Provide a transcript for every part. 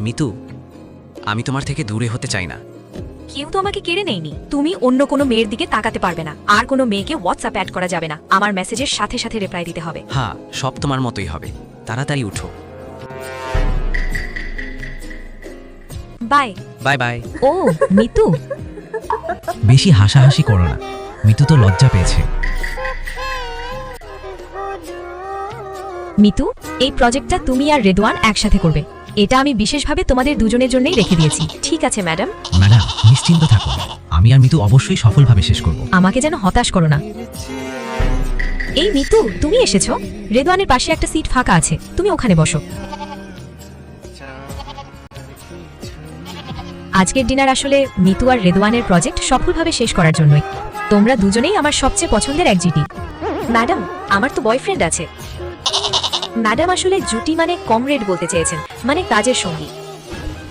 মিতু, আমি তোমার থেকে দূরে হতে চাই না। কেউ তো আমাকে কেড়ে নেয়নি। তুমি অন্য কোনো মেয়ের দিকে তাকাতে পারবে না, আর কোনো মেয়েকে হোয়াটসঅ্যাপ অ্যাড করা যাবে না। আমার মেসেজের সাথে সাথে রিপ্লাই দিতে হবে। হ্যাঁ, সব তোমার মতোই হবে। তাড়াতাড়ি উঠো। Bye bye bye. ও মিতু, বেশি হাসাহাসি করো না, মিতু তো লজ্জা পেয়েছে। মিতু, এই প্রজেক্টটা তুমি আর রেদওয়ান একসাথে করবে। এটা আমি বিশেষভাবে তোমাদের দুজনের জন্যই রেখে দিয়েছি। ঠিক আছে ম্যাডাম? ম্যাডাম নিশ্চিন্ত থাকুন, আমি আর মিতু অবশ্যই সফলভাবে শেষ করব। আমাকে যেন হতাশ করো না। এই মিতু, তুমি এসেছো? রেদওয়ানের পাশে একটা সিট ফাঁকা আছে, তুমি ওখানে বসো। আজকের ডিনার আসলে মিতু আর রেদওয়ানের প্রজেক্ট সফলভাবে শেষ করার জন্যই। তোমরা দুজনেই আমার সবচেয়ে পছন্দের এক জুটি। ম্যাডাম, আমার তো বয়ফ্রেন্ড আছে। ম্যাডাম আসলে জুটি মানে কমরেড বলতে চেয়েছেন, মানে কাজের সঙ্গী।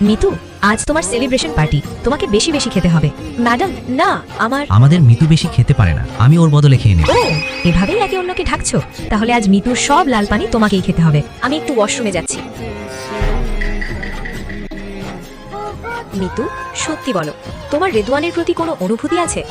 মিতু, আজ তোমার সেলিব্রেশন পার্টি, তোমাকে বেশি বেশি খেতে হবে। ম্যাডাম না, আমাদের মিতু বেশি খেতে পারে না, আমি ওর বদলে খেয়ে নেব। ও, এভাবেই একে অন্যকে ঢাকছো? তাহলে আজ মিতুর সব লাল পানি তোমাকেই খেতে হবে। আমি একটু ওয়াশরুমে যাচ্ছি। মিতু, সত্যি বলো, তোমার রেদওয়ানের প্রতি কোনো অনুভূতি আছে?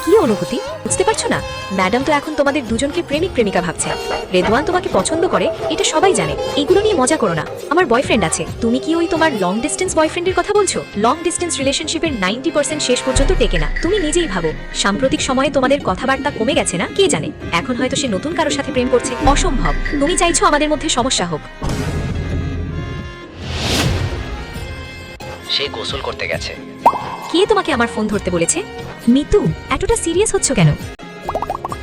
কি অনুভূতি? বুঝতে পারছো না? ম্যাডাম তো এখন তোমাদের দুজনকে প্রেমিক প্রেমিকা ভাবছে। রেদওয়ান তোমাকে পছন্দ করে, এটা সবাই জানে। এগুলো নিয়ে মজা করো না। আমার বয়ফ্রেন্ড আছে। তুমি কি ওই তোমার লং ডিস্টেন্স বয়ফ্রেন্ডের কথা বলছো? লং ডিস্টেন্স রিলেশনশিপের 90% শেষ পর্যন্ত টেকে না। তুমি নিজেই ভাবো, সাম্প্রতিক সময়ে তোমাদের কথাবার্তা কমে গেছে না? কে জানে, এখন হয়তো সে নতুন কারোর সাথে প্রেম করছে। অসম্ভব। তুমি চাইছো আমাদের মধ্যে সমস্যা হোক। সে গোসল করতে গেছে। কে তোমাকে আমার ফোন ধরতে বলেছে? মিতু, এতটা সিরিয়াস হচ্ছ কেন?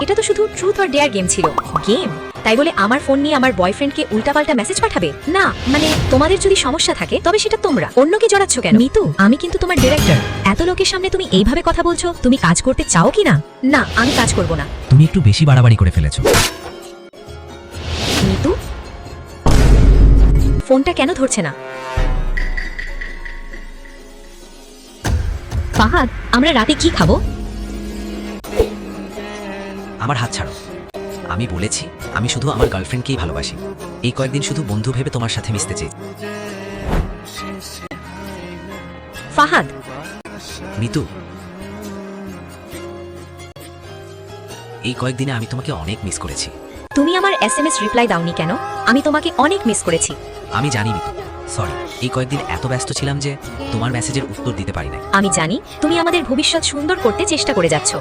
এটা তো শুধু ট্রুথ অর ডেয়ার গেম ছিল। গেম? তাই বলে আমার ফোন নিয়ে আমার বয়ফ্রেন্ডকে উল্টাপাল্টা মেসেজ পাঠাবে? না, মানে তোমাদের যদি সমস্যা থাকে তবে সেটা তোমরা। অন্যকে জড়াচ্ছ কেন? মিতু, আমি কিন্তু তোমার ডিরেক্টর। এত লোকের সামনে তুমি এইভাবে কথা বলছো। তুমি কাজ করতে চাও কি না? না, আমি কাজ করব না। তুমি একটু বেশি বাড়াবাড়ি করে ফেলেছো। মিতু, ফোনটা কেন ধরছে না? ফাহাদ, আমরা রাতে কি খাবো? আমার হাত ছাড়ো। আমি বলেছি আমি শুধু আমার গার্লফ্রেন্ডকেই ভালোবাসি। এই কয়েকদিন শুধু বন্ধু ভেবে তোমার সাথে মিশতে চাই। ফাহাদ, মিতু, এই কয়েকদিনে আমি তোমাকে অনেক মিস করেছি। তুমি আমার SMS রিপ্লাই দাওনি কেন? আমি তোমাকে অনেক মিস করেছি। আমি জানি মিতু, সরি। এই কয়েকদিন এত ব্যস্ত ছিলাম যে তোমার মেসেজের উত্তর দিতে পারি না। আমি জানি তুমি আমাদের ভবিষ্যৎ সুন্দর করতে চেষ্টা করে যাচ্ছ।